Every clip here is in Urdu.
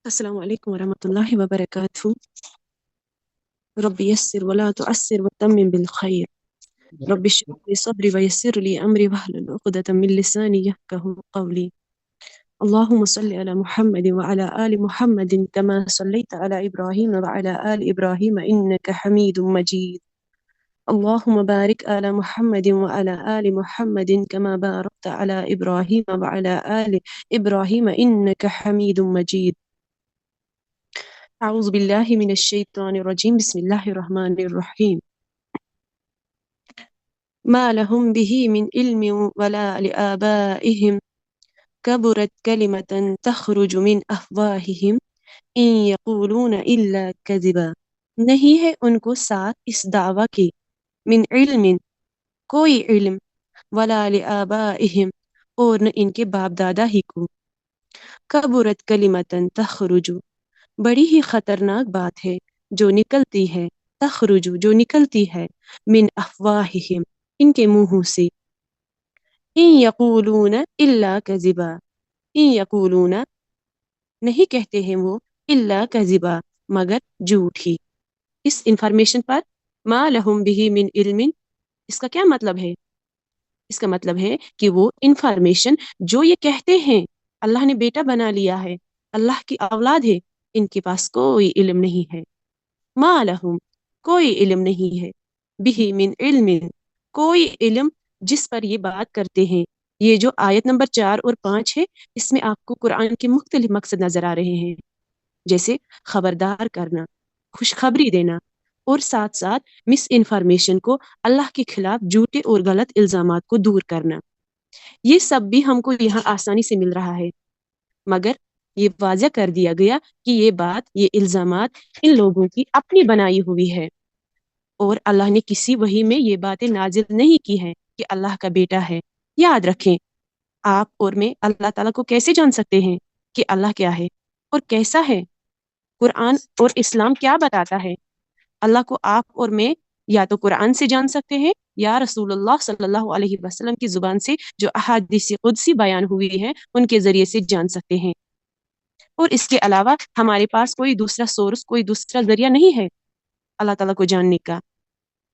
السلام عليكم ورحمة الله وبركاته. رب يسر ولا تعسر وتمم بالخير. رب اشرح لي صدري ويسر لي أمري واحلل عقدة من لساني يفقهوا قولي. اللهم صل على محمد وعلى آل محمد كما صليت على إبراهيم وعلى آل إبراهيم إنك حميد مجيد. اللهم بارك على محمد وعلى آل محمد كما باركت على إبراهيم وعلى آل إبراهيم إنك حميد مجيد. أعوذ بالله من الشيطان الرجيم. بسم الله الرحمن الرحيم. ما لهم به من علم ولا لآبائهم كبرت كلمة تخرج من أفواههم إن يقولون إلا كذبا. نہیں ہے ان کو ساتھ اس دعویٰ کے من علم کوئی علم ولا لآبائهم اور نہ ان کے باپ دادا ہی کو. کبرت کلمة تخرج بڑی ہی خطرناک بات ہے جو نکلتی ہے، تخرج جو نکلتی ہے، من افواہہم ان کے منہوں سے، ان یقولون الا کذبا ان یقولون نہیں کہتے ہیں وہ الا کذبا مگر جھوٹ ہی. اس انفارمیشن پر ما لہم بہ من علم، اس کا کیا مطلب ہے؟ اس کا مطلب ہے کہ وہ انفارمیشن جو یہ کہتے ہیں اللہ نے بیٹا بنا لیا ہے، اللہ کی اولاد ہے، ان کے پاس کوئی علم نہیں ہے. ما لہم کوئی علم نہیں ہے، بہ من علم کوئی علم جس پر یہ بات کرتے ہیں. یہ جو آیت نمبر 4 اور 5 ہے، اس میں آپ کو قرآن کے مختلف مقصد نظر آ رہے ہیں، جیسے خبردار کرنا، خوشخبری دینا، اور ساتھ ساتھ مس انفارمیشن کو، اللہ کے خلاف جھوٹے اور غلط الزامات کو دور کرنا. یہ سب بھی ہم کو یہاں آسانی سے مل رہا ہے، مگر یہ واضح کر دیا گیا کہ یہ بات، یہ الزامات ان لوگوں کی اپنی بنائی ہوئی ہے، اور اللہ نے کسی وحی میں یہ باتیں نازل نہیں کی ہیں کہ اللہ کا بیٹا ہے. یاد رکھیں، آپ اور میں اللہ تعالیٰ کو کیسے جان سکتے ہیں کہ اللہ کیا ہے اور کیسا ہے؟ قرآن اور اسلام کیا بتاتا ہے؟ اللہ کو آپ اور میں یا تو قرآن سے جان سکتے ہیں یا رسول اللہ صلی اللہ علیہ وسلم کی زبان سے جو احادیث قدسی بیان ہوئی ہیں ان کے ذریعے سے جان سکتے ہیں، اور اس کے علاوہ ہمارے پاس کوئی دوسرا سورس، کوئی دوسرا ذریعہ نہیں ہے اللہ تعالیٰ کو جاننے کا.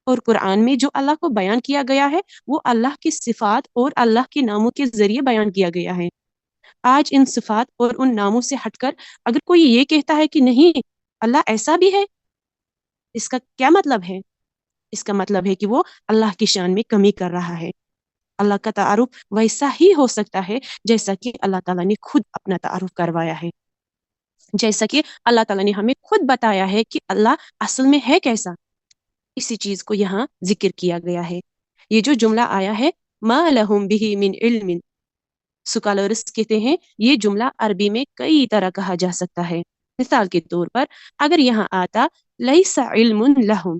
اور قرآن میں جو اللہ کو بیان کیا گیا ہے وہ اللہ کی صفات اور اللہ کے ناموں کے ذریعے بیان کیا گیا ہے. آج ان صفات اور ان ناموں سے ہٹ کر اگر کوئی یہ کہتا ہے کہ نہیں اللہ ایسا بھی ہے، اس کا کیا مطلب ہے؟ اس کا مطلب ہے کہ وہ اللہ کی شان میں کمی کر رہا ہے. اللہ کا تعارف ویسا ہی ہو سکتا ہے جیسا کہ اللہ تعالیٰ نے خود اپنا تعارف کروایا ہے، جیسا کہ اللہ تعالیٰ نے ہمیں خود بتایا ہے کہ اللہ اصل میں ہے کیسا. اسی چیز کو یہاں ذکر کیا گیا ہے. یہ جو جملہ آیا ہے ما لہم بہ من علم، سکالرس کہتے ہیں یہ جملہ عربی میں کئی طرح کہا جا سکتا ہے. مثال کے طور پر اگر یہاں آتا لیس علم لہم،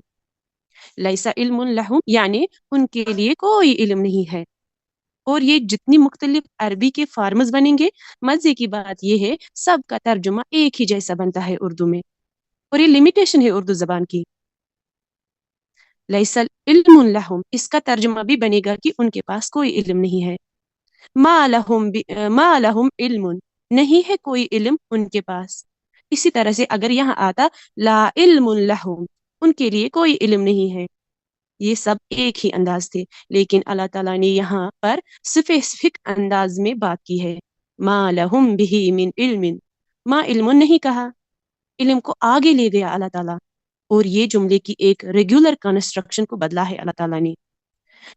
لیس علم لہم یعنی ان کے لیے کوئی علم نہیں ہے. اور یہ جتنی مختلف عربی کے فارمز بنیں گے، مزے کی بات یہ ہے سب کا ترجمہ ایک ہی جیسا بنتا ہے اردو میں، اور یہ لمیٹیشن ہے اردو زبان کی. لیس علم لہم اس کا ترجمہ بھی بنے گا کہ ان کے پاس کوئی علم نہیں ہے. ما لہم علم نہیں ہے کوئی علم ان کے پاس. اسی طرح سے اگر یہاں آتا لا علم لہم ان کے لیے کوئی علم نہیں ہے. یہ سب ایک ہی انداز تھے، لیکن اللہ تعالیٰ نے یہاں پر اسپیسیفک انداز میں بات کی ہے. ما لہم بہ من علم، ما علم نہیں کہا، علم کو آگے لے گیا اللہ تعالیٰ، اور یہ جملے کی ایک ریگولر کنسٹرکشن کو بدلا ہے اللہ تعالیٰ نے.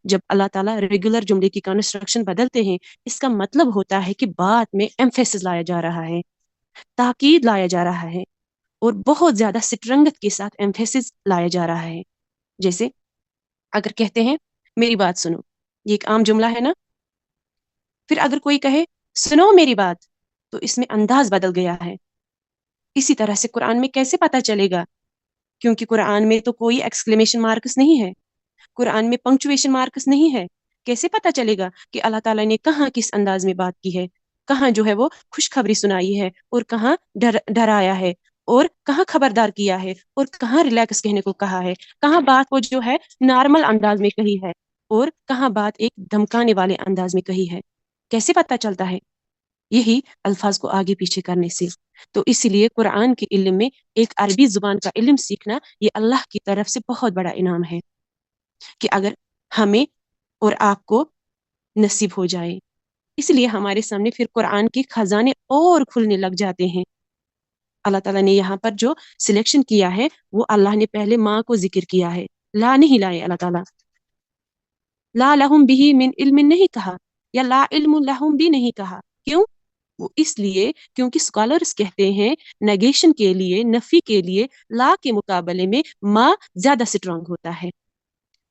جب اللہ تعالیٰ ریگولر جملے کی کنسٹرکشن بدلتے ہیں، اس کا مطلب ہوتا ہے کہ بات میں ایمفیسس لایا جا رہا ہے، تاکید لایا جا رہا ہے، اور بہت زیادہ سٹرنگت کے ساتھ ایمفیسس لایا جا رہا ہے. جیسے اگر کہتے ہیں میری بات سنو، یہ ایک عام جملہ ہے نا. پھر اگر کوئی کہے سنو میری بات، تو اس میں انداز بدل گیا ہے. اسی طرح سے قرآن میں کیسے پتہ چلے گا؟ کیونکہ قرآن میں تو کوئی ایکسکلیمیشن مارکس نہیں ہے، قرآن میں پنکچویشن مارکس نہیں ہے. کیسے پتہ چلے گا کہ اللہ تعالیٰ نے کہاں کس انداز میں بات کی ہے؟ کہاں جو ہے وہ خوشخبری سنائی ہے، اور کہاں ڈرایا ہے، اور کہاں خبردار کیا ہے، اور کہاں ریلیکس کہنے کو کہا ہے، کہاں بات کو جو ہے نارمل انداز میں کہی ہے، اور کہاں بات ایک دھمکانے والے انداز میں کہی ہے؟ کیسے پتہ چلتا ہے؟ یہی الفاظ کو آگے پیچھے کرنے سے. تو اسی لیے قرآن کے علم میں ایک عربی زبان کا علم سیکھنا یہ اللہ کی طرف سے بہت بڑا انعام ہے کہ اگر ہمیں اور آپ کو نصیب ہو جائے. اس لیے ہمارے سامنے پھر قرآن کے خزانے اور کھلنے لگ جاتے ہیں. اللہ تعالیٰ نے یہاں پر جو سلیکشن کیا ہے وہ اللہ نے پہلے ماں کو ذکر کیا ہے، لا نہیں لائے اللہ تعالیٰ. لا لہم بھی من علم نہیں کہا، یا لا علم لہم بھی نہیں کہا. کیوں؟ وہ اس لیے کیونکہ اسکالرز کہتے ہیں نگیشن کے لیے، نفی کے لیے لا کے مقابلے میں ما زیادہ سٹرونگ ہوتا ہے.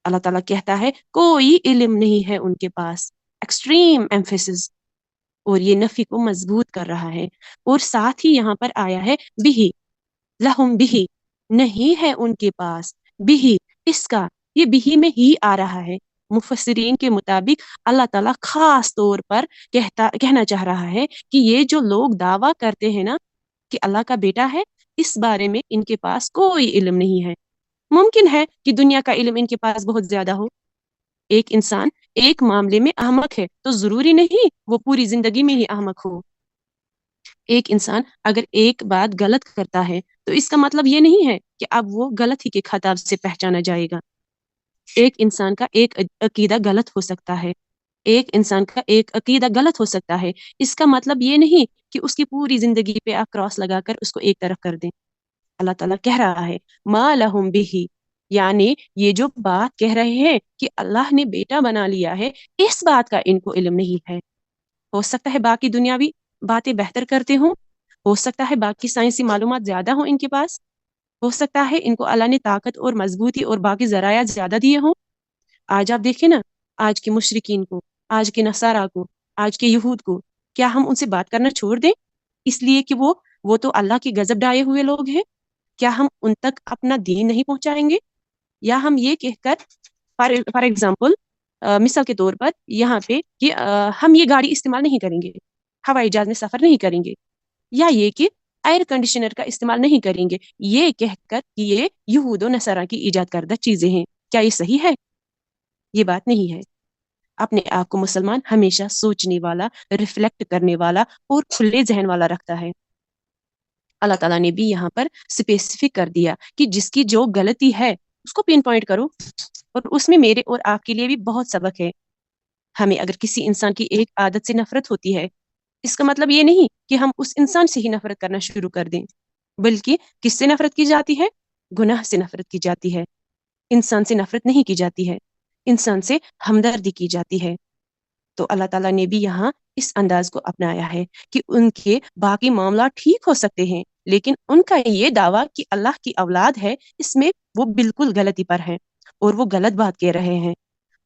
اللہ تعالیٰ کہتا ہے کوئی علم نہیں ہے ان کے پاس، ایکسٹریم ایمفیسس، اور یہ نفی کو مضبوط کر رہا ہے. اور ساتھ ہی یہاں پر آیا ہے بھی، لہم بھی، نہیں ہے ان کے پاس، بھی اس کا، یہ بھی میں ہی آ رہا ہے. مفسرین کے مطابق اللہ تعالیٰ خاص طور پر کہنا چاہ رہا ہے کہ یہ جو لوگ دعویٰ کرتے ہیں نا کہ اللہ کا بیٹا ہے، اس بارے میں ان کے پاس کوئی علم نہیں ہے. ممکن ہے کہ دنیا کا علم ان کے پاس بہت زیادہ ہو. ایک انسان ایک معاملے میں احمق ہے تو ضروری نہیں وہ پوری زندگی میں ہی احمق ہو. ایک انسان اگر ایک بات غلط کرتا ہے تو اس کا مطلب یہ نہیں ہے کہ اب وہ غلط ہی کے خطاب سے پہچانا جائے گا. ایک انسان کا ایک عقیدہ غلط ہو سکتا ہے، ایک انسان کا ایک عقیدہ غلط ہو سکتا ہے، اس کا مطلب یہ نہیں کہ اس کی پوری زندگی پہ آپ کراس لگا کر اس کو ایک طرف کر دیں. اللہ تعالیٰ کہہ رہا ہے ما لہم بھی، یعنی یہ جو بات کہہ رہے ہیں کہ اللہ نے بیٹا بنا لیا ہے، اس بات کا ان کو علم نہیں ہے. ہو سکتا ہے باقی دنیاوی باتیں بہتر کرتے ہوں، ہو سکتا ہے باقی سائنسی معلومات زیادہ ہوں ان کے پاس، ہو سکتا ہے ان کو اللہ نے طاقت اور مضبوطی اور باقی ذرائع زیادہ دیے ہوں. آج آپ دیکھیں نا، آج کے مشرکین کو، آج کے نصارہ کو، آج کے یہود کو، کیا ہم ان سے بات کرنا چھوڑ دیں اس لیے کہ وہ تو اللہ کی غضب ڈائے ہوئے لوگ ہیں؟ کیا ہم ان تک اپنا دین نہیں پہنچائیں گے؟ یا ہم یہ کہہ کر فار ایگزامپل، مثال کے طور پر یہاں پہ کہ ہم یہ گاڑی استعمال نہیں کریں گے، ہوائی جہاز میں سفر نہیں کریں گے، یا یہ کہ ایئر کنڈیشنر کا استعمال نہیں کریں گے، یہ کہہ کر کہ یہ یہود و نصارہ کی ایجاد کردہ چیزیں ہیں، کیا یہ صحیح ہے؟ یہ بات نہیں ہے. اپنے آپ کو مسلمان ہمیشہ سوچنے والا، ریفلیکٹ کرنے والا اور کھلے ذہن والا رکھتا ہے. اللہ تعالیٰ نے بھی یہاں پر اسپیسیفک کر دیا کہ جس کی جو غلطی ہے اس کو پن پوائنٹ کرو، اور اس میں میرے اور آپ کے لیے بھی بہت سبق ہے. ہمیں اگر کسی انسان کی ایک عادت سے نفرت ہوتی ہے، اس کا مطلب یہ نہیں کہ ہم اس انسان سے ہی نفرت کرنا شروع کر دیں، بلکہ کس سے نفرت کی جاتی ہے؟ گناہ سے نفرت کی جاتی ہے. انسان سے نفرت نہیں کی جاتی ہے، انسان سے ہمدردی کی جاتی ہے. تو اللہ تعالیٰ نے بھی یہاں اس انداز کو اپنایا ہے کہ ان کے باقی معاملات ٹھیک ہو سکتے ہیں، لیکن ان کا یہ دعویٰ کہ اللہ کی اولاد ہے، اس میں وہ بالکل غلطی پر ہیں اور وہ غلط بات کہہ رہے ہیں.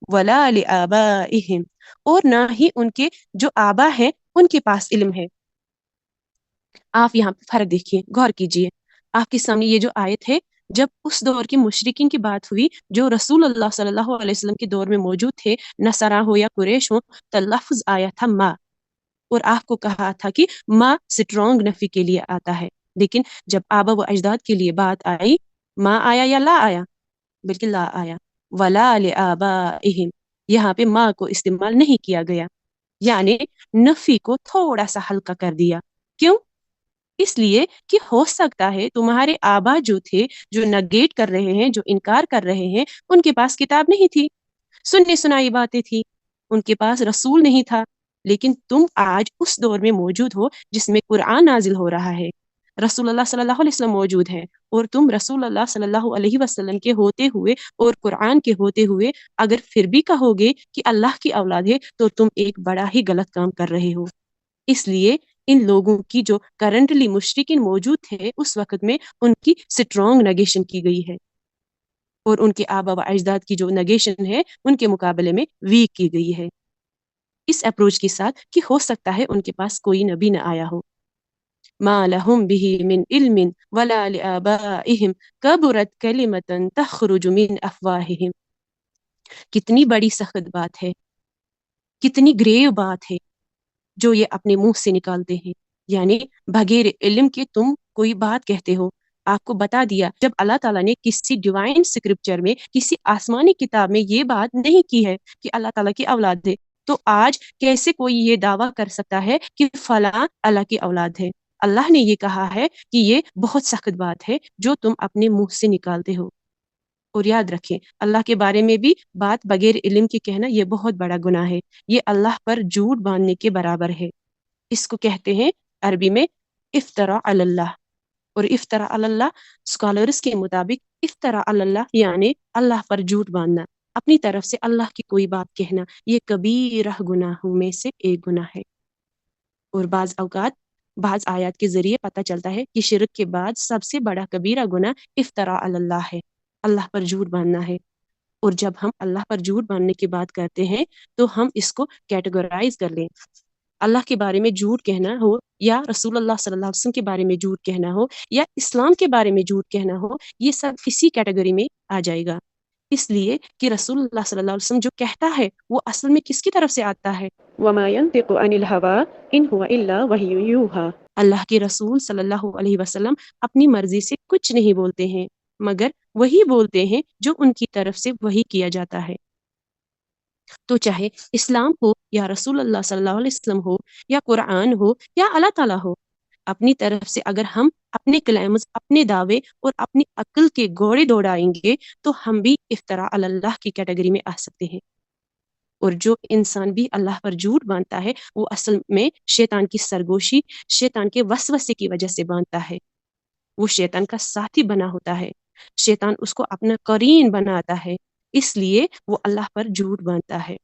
وَلَا لِآبَائِهِمْ، اور نہ ہی ان کے جو آبا ہیں ان کے پاس علم ہے. آپ یہاں پہ فرق دیکھیے، غور کیجئے. آپ کے سامنے یہ جو آیت ہے، جب اس دور کے مشرکین کی بات ہوئی جو رسول اللہ صلی اللہ علیہ وسلم کے دور میں موجود تھے، نصارہ ہو یا قریش ہو، تو لفظ آیا تھا ما، اور آپ کو کہا تھا کہ ما سٹرونگ نفی کے لیے آتا ہے. لیکن جب آبا و اجداد کے لیے بات آئی، ما آیا یا لا آیا؟ بلکہ لا آیا. وَلَا لِآبَائِهِمْ، یہاں پہ ما کو استعمال نہیں کیا گیا، یعنی نفی کو تھوڑا سا ہلکا کر دیا. کیوں؟ اس لیے کہ ہو سکتا ہے تمہارے آبا جو تھے، جو نگیٹ کر رہے ہیں، جو انکار کر رہے ہیں، ان کے پاس کتاب نہیں تھی، سنی سنائی باتیں تھی، ان کے پاس رسول نہیں تھا. لیکن تم آج اس دور میں موجود ہو جس میں قرآن نازل ہو رہا ہے، رسول اللہ صلی اللہ علیہ وسلم موجود ہے، اور تم رسول اللہ صلی اللہ علیہ وسلم کے ہوتے ہوئے اور قرآن کے ہوتے ہوئے اگر پھر بھی کہو گے کہ اللہ کی اولاد ہے تو تم ایک بڑا ہی غلط کام کر رہے ہو. اس لیے ان لوگوں کی جو کرنٹلی مشرکین موجود تھے اس وقت میں، ان کی سٹرونگ نگیشن کی گئی ہے، اور ان کے آبا و اجداد کی جو نگیشن ہے ان کے مقابلے میں ویک کی گئی ہے، اس اپروچ کے ساتھ کہ ہو سکتا ہے ان کے پاس کوئی نبی نہ آیا ہو. ما لهم به من علم ولا لآبائهم كبرت كلمة تخرج من أفواههم. کتنی بڑی سخت بات ہے، کتنی گریو بات ہے جو یہ اپنے منہ سے نکالتے ہیں، یعنی بغیر علم کے تم کوئی بات کہتے ہو. آپ کو بتا دیا، جب اللہ تعالیٰ نے کسی ڈیوائن اسکرپچر میں، کسی آسمانی کتاب میں یہ بات نہیں کی ہے کہ اللہ تعالیٰ کی اولاد ہے، تو آج کیسے کوئی یہ دعویٰ کر سکتا ہے کہ فلاں اللہ کی اولاد ہے؟ اللہ نے یہ کہا ہے کہ یہ بہت سخت بات ہے جو تم اپنے منہ سے نکالتے ہو۔ اور یاد رکھیں، اللہ کے بارے میں بھی بات بغیر علم کے کہنا یہ بہت بڑا گناہ ہے، یہ اللہ پر جھوٹ باندھنے کے برابر ہے۔ اس کو کہتے ہیں عربی میں افتراء علی اللہ۔ اور افتراء علی اللہ اسکالرس کے مطابق افتراء علی اللہ یعنی اللہ پر جھوٹ باندھنا، اپنی طرف سے اللہ کی کوئی بات کہنا، یہ کبیرہ گناہوں میں سے ایک گناہ ہے۔ اور بعض اوقات بعض آیات کے ذریعے پتہ چلتا ہے کہ شرک کے بعد سب سے بڑا کبیرہ گناہ افتراء علی اللہ ہے، اللہ پر جھوٹ باندھنا ہے۔ اور جب ہم اللہ پر جھوٹ باندھنے کی بات کرتے ہیں تو ہم اس کو کیٹیگورائز کر لیں، اللہ کے بارے میں جھوٹ کہنا ہو یا رسول اللہ صلی اللہ علیہ وسلم کے بارے میں جھوٹ کہنا ہو یا اسلام کے بارے میں جھوٹ کہنا ہو، یہ سب اسی کیٹیگری میں آ جائے گا۔ اس لیے کہ رسول اللہ صلی اللہ علیہ وسلم جو کہتا ہے وہ اصل میں کس کی طرف سے آتا ہے؟ وَمَا يَنطِقُ عَنِ الْهَوَىٰ إِنْ هُوَ إِلَّا وَحْيٌ يُوحَىٰ۔ اللہ کے رسول صلی اللہ علیہ وسلم اپنی مرضی سے کچھ نہیں بولتے ہیں مگر وہی بولتے ہیں جو ان کی طرف سے وحی کیا جاتا ہے۔ تو چاہے اسلام ہو یا رسول اللہ صلی اللہ علیہ وسلم ہو یا قرآن ہو یا اللہ تعالیٰ ہو، اپنی طرف سے اگر ہم اپنے کلیمز، اپنے دعوے اور اپنی عقل کے گھوڑے دوڑائیں گے تو ہم بھی افتراء علی اللہ کی کیٹیگری میں آ سکتے ہیں۔ اور جو انسان بھی اللہ پر جھوٹ باندھتا ہے وہ اصل میں شیطان کی سرگوشی، شیطان کے وسوسے کی وجہ سے باندھتا ہے۔ وہ شیطان کا ساتھی بنا ہوتا ہے، شیطان اس کو اپنا قرین بناتا ہے، اس لیے وہ اللہ پر جھوٹ باندھتا ہے۔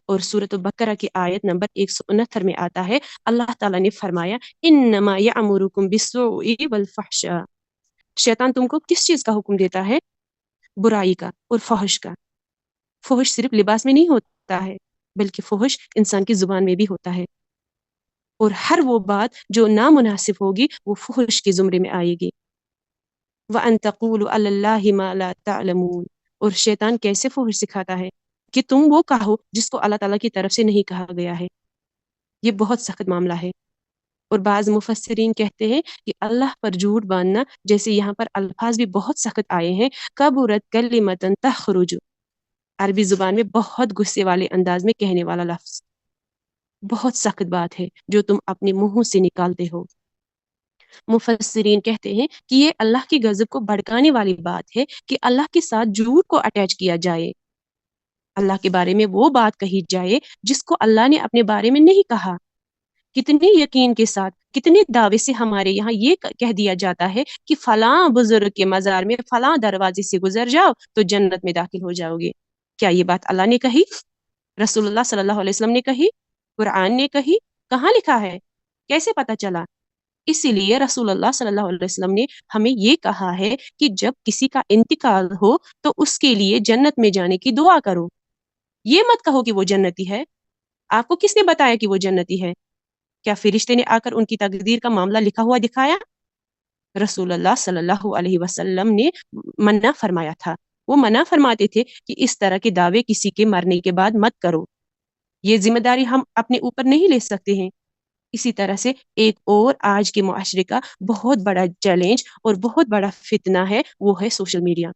اور سورۃ البقرہ کی آیت نمبر 169 میں آتا ہے، اللہ تعالیٰ نے فرمایا انما یأمرکم بالسوء والفحشاء۔ شیطان تم کو کس چیز کا حکم دیتا ہے؟ برائی کا اور فحش کا۔ فحش صرف لباس میں نہیں ہوتا ہے بلکہ فحش انسان کی زبان میں بھی ہوتا ہے، اور ہر وہ بات جو نامناسب ہوگی وہ فحش کے زمرے میں آئے گی۔ وَأَن تَقُولُوا عَلَى اللَّهِ مَا لَا تَعْلَمُونَ۔ اور شیطان کیسے فحش سکھاتا ہے کہ تم وہ کہو جس کو اللہ تعالیٰ کی طرف سے نہیں کہا گیا ہے۔ یہ بہت سخت معاملہ ہے۔ اور بعض مفسرین کہتے ہیں کہ اللہ پر جھوٹ باندھنا، جیسے یہاں پر الفاظ بھی بہت سخت آئے ہیں، کبرت کلمۃ تخرج، عربی زبان میں بہت غصے والے انداز میں کہنے والا لفظ، بہت سخت بات ہے جو تم اپنے منہ سے نکالتے ہو۔ مفسرین کہتے ہیں کہ یہ اللہ کی غضب کو بھڑکانے والی بات ہے کہ اللہ کے ساتھ جھوٹ کو اٹیچ کیا جائے، اللہ کے بارے میں وہ بات کہی جائے جس کو اللہ نے اپنے بارے میں نہیں کہا۔ کتنے یقین کے ساتھ، کتنے دعوے سے ہمارے یہاں یہ کہہ دیا جاتا ہے کہ فلاں بزرگ کے مزار میں فلاں دروازے سے گزر جاؤ تو جنت میں داخل ہو جاؤ گے۔ کیا یہ بات اللہ نے کہی؟ رسول اللہ صلی اللہ علیہ وسلم نے کہی؟ قرآن نے کہی؟ کہاں لکھا ہے؟ کیسے پتہ چلا؟ اسی لیے رسول اللہ صلی اللہ علیہ وسلم نے ہمیں یہ کہا ہے کہ جب کسی کا انتقال ہو تو اس کے لیے جنت میں جانے کی دعا کرو۔ یہ مت کہو کہ وہ جنتی ہے۔ آپ کو کس نے بتایا کہ وہ جنتی ہے؟ کیا فرشتے نے آ کر ان کی تقدیر کا معاملہ لکھا ہوا دکھایا؟ رسول اللہ صلی اللہ علیہ وسلم نے منع فرمایا تھا، وہ منع فرماتے تھے کہ اس طرح کے دعوے کسی کے مرنے کے بعد مت کرو، یہ ذمہ داری ہم اپنے اوپر نہیں لے سکتے ہیں۔ اسی طرح سے ایک اور آج کے معاشرے کا بہت بڑا چیلنج اور بہت بڑا فتنہ ہے، وہ ہے سوشل میڈیا۔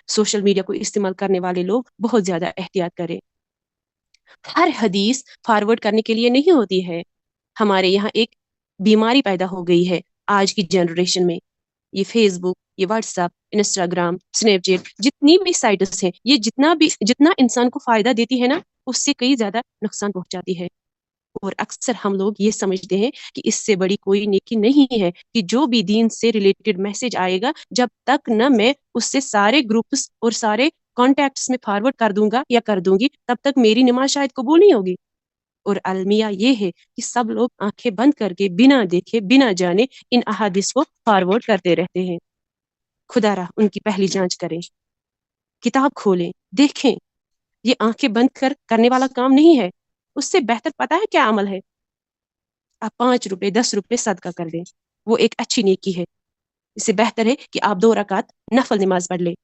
سوشل میڈیا کو استعمال کرنے والے لوگ بہت زیادہ احتیاط کریں۔ ہر حدیث فارورڈ کرنے کے لیے نہیں ہوتی ہے۔ ہمارے یہاں ایک بیماری پیدا ہو گئی ہے آج کی جنریشن میں، یہ فیس بک، یہ what's app, Instagram, snap chat, جتنی بھی سائٹس ہیں، یہ جتنا انسان کو فائدہ دیتی ہے نا، اس سے کئی زیادہ نقصان پہنچاتی ہے۔ اور اکثر ہم لوگ یہ سمجھتے ہیں کہ اس سے بڑی کوئی نیکی نہیں ہے کہ جو بھی دین سے ریلیٹڈ میسج آئے گا، جب تک نہ میں اس سے سارے گروپس اور سارے کانٹیکٹس میں فارورڈ کر دوں گا یا کر دوں گی، تب تک میری نماز شاید قبول نہیں ہوگی۔ اور المیہ یہ ہے کہ سب لوگ آنکھیں بند کر کے بنا دیکھے بنا جانے ان احادیث کو فارورڈ کرتے رہتے ہیں۔ خدا را ان کی پہلی جانچ کریں، کتاب کھولیں، دیکھیں۔ یہ آنکھیں بند کرنے والا کام نہیں ہے، اس سے بہتر پتہ ہے کیا عمل ہے؟ آپ 5 روپے 10 روپے صدقہ کر دیں، وہ ایک اچھی نیکی ہے۔ اس سے بہتر ہے کہ آپ 2 رکعت نفل نماز پڑھ لیں۔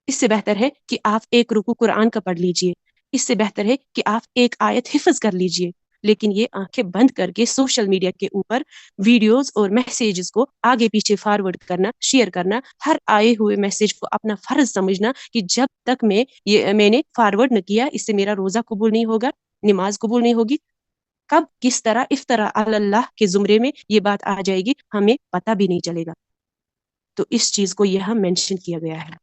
اس سے بہتر ہے کہ آپ 1 رکوع قرآن کا پڑھ لیجئے۔ اس سے بہتر ہے کہ آپ 1 آیت حفظ کر لیجئے۔ لیکن یہ آنکھیں بند کر کے سوشل میڈیا کے اوپر ویڈیوز اور میسیجز کو آگے پیچھے فارورڈ کرنا، شیئر کرنا، ہر آئے ہوئے میسیج کو اپنا فرض سمجھنا کہ جب تک میں نے فارورڈ نہ کیا اس سے میرا روزہ قبول نہیں ہوگا، نماز قبول نہیں ہوگی. کب کس طرح افطرا علی اللہ کے زمرے میں یہ بات آ جائے گی ہمیں پتہ بھی نہیں چلے گا. تو اس چیز کو یہاں مینشن کیا گیا ہے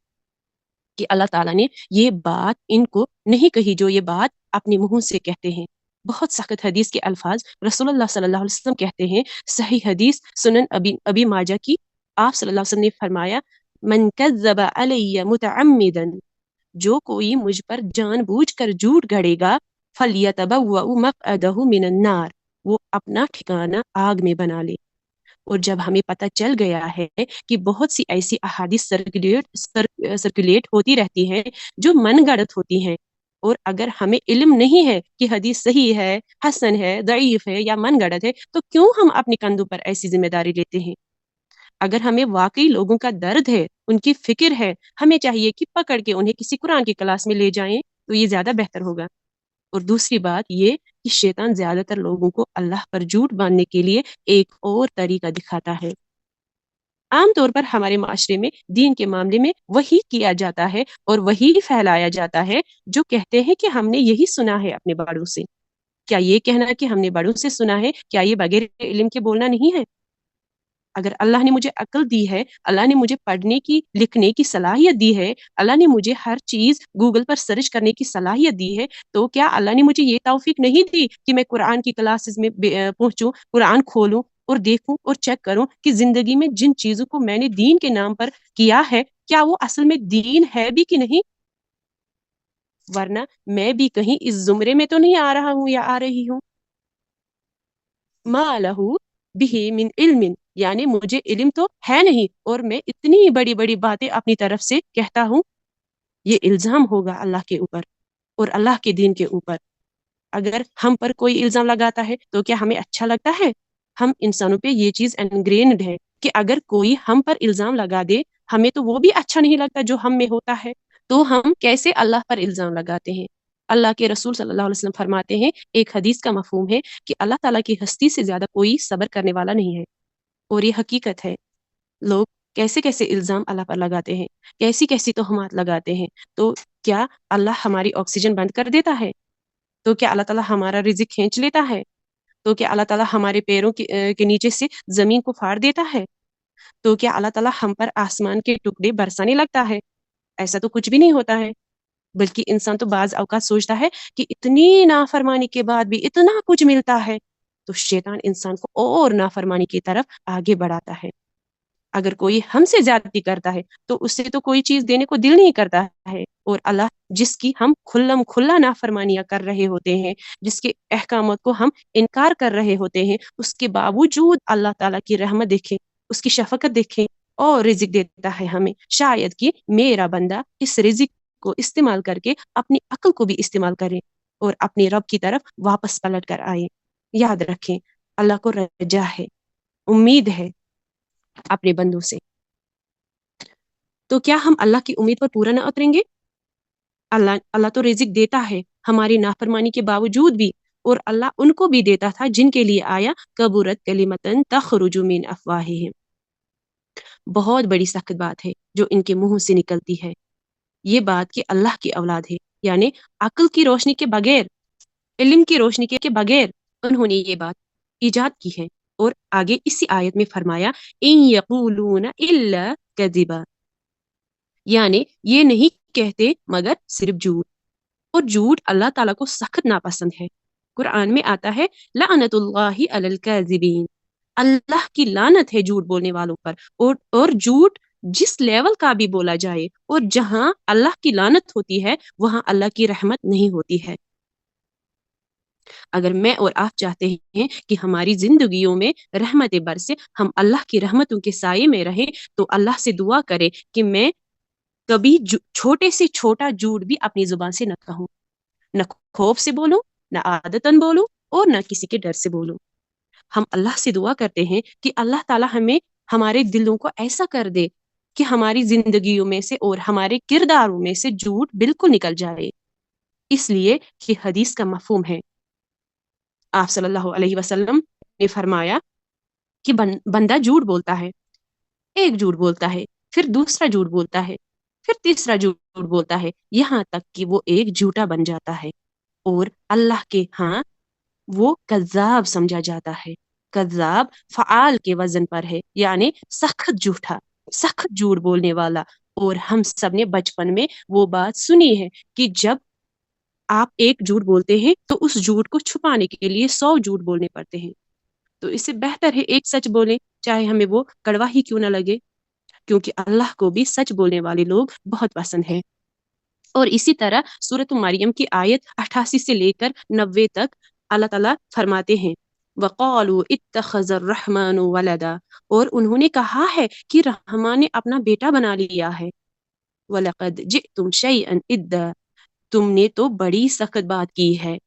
کہ اللہ تعالیٰ نے یہ بات ان کو نہیں کہی جو یہ بات اپنے منہ سے کہتے ہیں. بہت سخت حدیث کے الفاظ رسول اللہ صلی اللہ علیہ وسلم کہتے ہیں، صحیح حدیث سنن ابی ماجہ کی. آپ صلی اللہ علیہ وسلم نے فرمایا، من کذب علی متعمدا، جو کوئی مجھ پر جان بوجھ کر جھوٹ گڑے گا، فلیتبوأ مقعدہ من النار، وہ اپنا ٹھکانہ آگ میں بنا لے. اور جب ہمیں پتہ چل گیا ہے کہ بہت سی ایسی احادیث سرکولیٹ ہوتی رہتی ہیں جو من گڑت ہوتی ہیں، اور اگر ہمیں علم نہیں ہے کہ حدیث صحیح ہے، حسن ہے، ضعیف ہے یا من گڑت ہے، تو کیوں ہم اپنے کندھوں پر ایسی ذمہ داری لیتے ہیں؟ اگر ہمیں واقعی لوگوں کا درد ہے، ان کی فکر ہے، ہمیں چاہیے کہ پکڑ کے انہیں کسی قرآن کی کلاس میں لے جائیں تو یہ زیادہ بہتر ہوگا. اور دوسری بات یہ کہ شیطان زیادہ تر لوگوں کو اللہ پر جھوٹ باندھنے کے لیے ایک اور طریقہ دکھاتا ہے. عام طور پر ہمارے معاشرے میں دین کے معاملے میں وہی کیا جاتا ہے اور وہی پھیلایا جاتا ہے جو کہتے ہیں کہ ہم نے یہی سنا ہے اپنے بڑوں سے. کیا یہ کہنا کہ ہم نے بڑوں سے سنا ہے، کیا یہ بغیر علم کے بولنا نہیں ہے؟ اگر اللہ نے مجھے عقل دی ہے، اللہ نے مجھے پڑھنے کی لکھنے کی صلاحیت دی ہے، اللہ نے مجھے ہر چیز گوگل پر سرچ کرنے کی صلاحیت دی ہے، تو کیا اللہ نے مجھے یہ توفیق نہیں دی کہ میں قرآن کی کلاسز میں پہنچوں، قرآن کھولوں اور دیکھوں اور چیک کروں کہ زندگی میں جن چیزوں کو میں نے دین کے نام پر کیا ہے کیا وہ اصل میں دین ہے بھی کہ نہیں؟ ورنہ میں بھی کہیں اس زمرے میں تو نہیں آ رہا ہوں یا آ رہی ہوں. ما لہ بہ من علم، یعنی مجھے علم تو ہے نہیں اور میں اتنی بڑی بڑی باتیں اپنی طرف سے کہتا ہوں. یہ الزام ہوگا اللہ کے اوپر اور اللہ کے دین کے اوپر. اگر ہم پر کوئی الزام لگاتا ہے تو کیا ہمیں اچھا لگتا ہے؟ ہم انسانوں پہ یہ چیز انگرینڈ ہے کہ اگر کوئی ہم پر الزام لگا دے ہمیں تو وہ بھی اچھا نہیں لگتا جو ہم میں ہوتا ہے. تو ہم کیسے اللہ پر الزام لگاتے ہیں؟ اللہ کے رسول صلی اللہ علیہ وسلم فرماتے ہیں، ایک حدیث کا مفہوم ہے کہ اللہ تعالیٰ کی ہستی سے زیادہ کوئی صبر کرنے والا نہیں ہے. اور یہ حقیقت ہے. لوگ کیسے کیسے الزام اللہ پر لگاتے ہیں، کیسی کیسی تہمات لگاتے ہیں. تو کیا اللہ ہماری آکسیجن بند کر دیتا ہے؟ تو کیا اللہ تعالیٰ ہمارا رزق کھینچ لیتا ہے؟ تو کیا اللہ تعالیٰ ہمارے پیروں کے نیچے سے زمین کو پھاڑ دیتا ہے؟ تو کیا اللہ تعالیٰ ہم پر آسمان کے ٹکڑے برسانے لگتا ہے؟ ایسا تو کچھ بھی نہیں ہوتا ہے. بلکہ انسان تو بعض اوقات سوچتا ہے کہ اتنی نافرمانی کے بعد بھی اتنا کچھ ملتا ہے، تو شیطان انسان کو اور نافرمانی کی طرف آگے بڑھاتا ہے. اگر کوئی ہم سے زیادتی کرتا ہے تو اس سے تو کوئی چیز دینے کو دل نہیں کرتا ہے. اور اللہ جس کی ہم کھلم کھلا نافرمانیاں کر رہے ہوتے ہیں، جس کے احکامات کو ہم انکار کر رہے ہوتے ہیں، اس کے باوجود اللہ تعالیٰ کی رحمت دیکھیں، اس کی شفقت دیکھیں اور رزق دیتا ہے ہمیں. شاید کہ میرا بندہ اس رزق کو استعمال کر کے اپنی عقل کو بھی استعمال کرے اور اپنے رب کی طرف واپس پلٹ کر آئے. یاد رکھیں، اللہ کو رجا ہے، امید ہے اپنے بندوں سے. تو کیا ہم اللہ کی امید پر پورا نہ اتریں گے؟ اللہ تو رزق دیتا ہے ہماری نافرمانی کے باوجود بھی، اور اللہ ان کو بھی دیتا تھا جن کے لیے آیا کبرت کلمتن تخرج من افواہہم. بہت بڑی سخت بات ہے جو ان کے منہ سے نکلتی ہے، یہ بات کہ اللہ کی اولاد ہے، یعنی عقل کی روشنی کے بغیر، علم کی روشنی کے بغیر انہوں نے یہ بات ایجاد کی ہے. اور آگے اسی آیت میں فرمایا ان یقولون الا کذبا، یعنی یہ نہیں کہتے مگر صرف جھوٹ. اور جھوٹ اللہ تعالیٰ کو سخت ناپسند ہے. قرآن میں آتا ہے لعنت اللہ علی الکاذبین، اللہ کی لعنت ہے جھوٹ بولنے والوں پر. اور جھوٹ جس لیول کا بھی بولا جائے، اور جہاں اللہ کی لعنت ہوتی ہے وہاں اللہ کی رحمت نہیں ہوتی ہے. اگر میں اور آپ چاہتے ہیں کہ ہماری زندگیوں میں رحمتیں برسے، ہم اللہ کی رحمتوں کے سائے میں رہیں، تو اللہ سے دعا کرے کہ میں کبھی چھوٹے سے چھوٹا جھوٹ بھی اپنی زبان سے نہ کہوں، نہ خوف سے بولوں، نہ عادتاً بولوں، اور نہ کسی کے ڈر سے بولوں. ہم اللہ سے دعا کرتے ہیں کہ اللہ تعالیٰ ہمیں ہمارے دلوں کو ایسا کر دے کہ ہماری زندگیوں میں سے اور ہمارے کرداروں میں سے جھوٹ بالکل نکل جائے. اس لیے کہ حدیث کا مفہوم ہے آپ صلی اللہ علیہ وسلم نے فرمایا کہ بندہ جھوٹ بولتا ہے، ایک جھوٹ بولتا ہے، پھر دوسرا جھوٹ بولتا ہے، پھر تیسرا جھوٹ بولتا ہے، یہاں تک کہ وہ ایک جھوٹا بن جاتا ہے اور اللہ کے ہاں وہ کذاب سمجھا جاتا ہے۔ کذاب فعال کے وزن پر ہے، یعنی سخت جھوٹا، سخت جھوٹ بولنے والا۔ اور ہم سب نے بچپن میں وہ بات سنی ہے کہ جب آپ ایک جھوٹ بولتے ہیں تو اس جھوٹ کو چھپانے کے لیے 100 جھوٹ بولنے پڑتے ہیں۔ تو اس سے بہتر ہے ایک سچ بولیں، چاہے ہمیں وہ کڑوا ہی کیوں نہ لگے، کیونکہ اللہ کو بھی سچ بولنے والے لوگ بہت پسند ہیں۔ اور اسی طرح سورۃ مریم کی آیت 88 سے لے کر 90 تک اللہ تعالیٰ فرماتے ہیں وَقَالُوا اتَّخَذَ الرَّحْمَنُ وَلَدًا، اور انہوں نے کہا ہے کہ رحمان نے اپنا بیٹا بنا لیا ہے۔ وَلَقَدْ جِئْتُمْ شَيْئًا إِدًّا، تم نے تو بڑی سخت بات کی ہے۔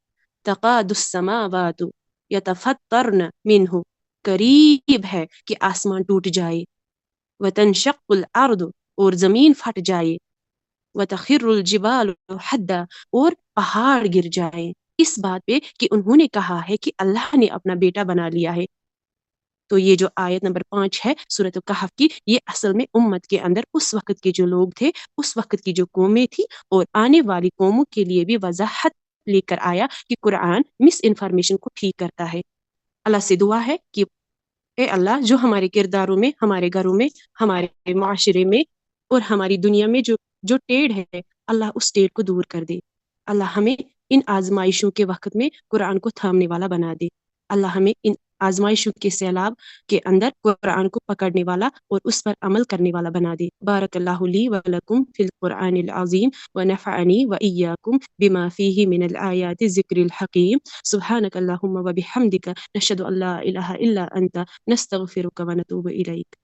تَقَادُ السَّمَاوَاتُ يَتَفَطَّرْنَ مِنْهُ، قریب ہے کہ آسمان ٹوٹ جائے۔ وَتَنشَقُّ الْأَرْضُ، اور زمین پھٹ جائے۔ وَتَخِرُّ الْجِبَالُ حَدًّا، اور پہاڑ گر جائیں، اس بات پہ کہ انہوں نے کہا ہے کہ اللہ نے اپنا بیٹا بنا لیا ہے۔ تو یہ جو آیت نمبر 5 ہے سورۃ الکہف کی، یہ اصل میں امت کے اندر اس وقت کے جو لوگ تھے، اس وقت کی جو قومیں تھی اور آنے والی قوموں کے لیے بھی وضاحت لے کر آیا کہ قرآن مس انفارمیشن کو ٹھیک کرتا ہے۔ اللہ سے دعا ہے کہ اے اللہ، جو ہمارے کرداروں میں، ہمارے گھروں میں، ہمارے معاشرے میں اور ہماری دنیا میں جو ٹیڑھ ہے، اللہ اس ٹیڑھ کو دور کر دے۔ اللہ ہمیں ان آزمائشوں کے وقت میں قرآن کو تھامنے والا بنا دے۔ اللہ ہمیں ان آزمائشوں کے سیلاب کے اندر قرآن کو پکڑنے والا اور اس پر عمل کرنے والا بنا دے۔ بارک اللہ لی و لکم فی القرآن العظیم ونفعنی وإیاکم بما فیہ من الآیات الذکر الحکیم۔ سبحانک اللہم وبحمدک، نشہد ان لا الہ الا انت، نستغفرک ونتوب الیک۔